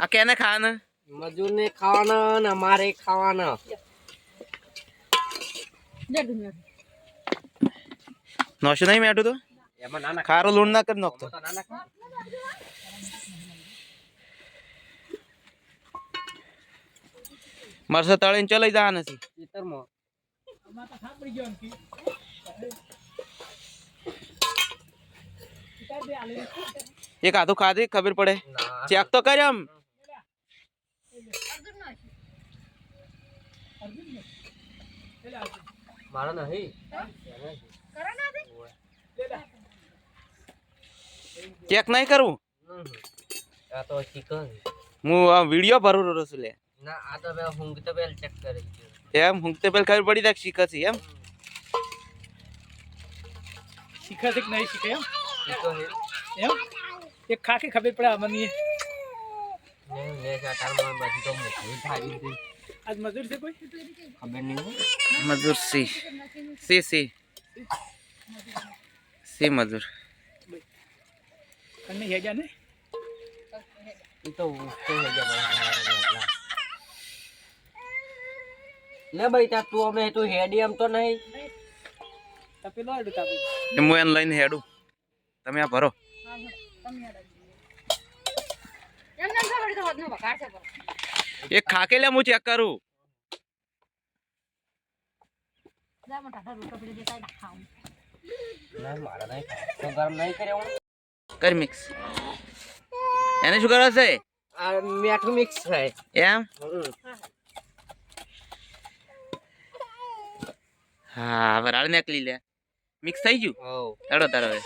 આ કેને ખાવાના? મજૂર ને ખાવાના ને અમારે ખાવાના. નોશું નહીં મેઠું તો એમાં નાના ખારો લૂણ ના કરી નાખતો. મરસા તળીને ચલાઈ જવા નથી. ખેતરમાં એક હાથું ખાધી ખબર પડે. ચેક તો કર્યો આમ. મારા નહીં ચેક નહીં કરવું. આ તો ચિકન હું આ વિડીયો ભરું છું લે. ના આ તો બે હુંગ તો પેલ ચેક કરી એમ હુંકતે પેલ ખબર પડી જાય શીખતી એમ. શીખાશે કે નહીં શીખે એમ ચિકન એમ એક ખાકે ખબર પડે મને ને ચાટારમાં બધી તો મોટી થાળી હતી. આજ મજૂર છે કોઈ ખબર નહીં મજૂર સી સી સી સી મજૂર કને હેજા ને એ તો ઉઠતો હે જબર. લે ભાઈ તા તું અમે તું હેડી એમ તો નહીં તપેલો આડું તાપી હું એને લઈને હેડું. તમે આ ભરો. એક ખાકે લે હું ચેક કરું. ના મારા નહીં તો ગરમ નહીં કર્યો કર મિક્સ. એને શું કરવા છે? આ મીઠું મિક્સ થાય એમ. હા હવે રાળ નીકળી લે. મિક્સ થઈ ગયું. હો હેડો તારો હવે.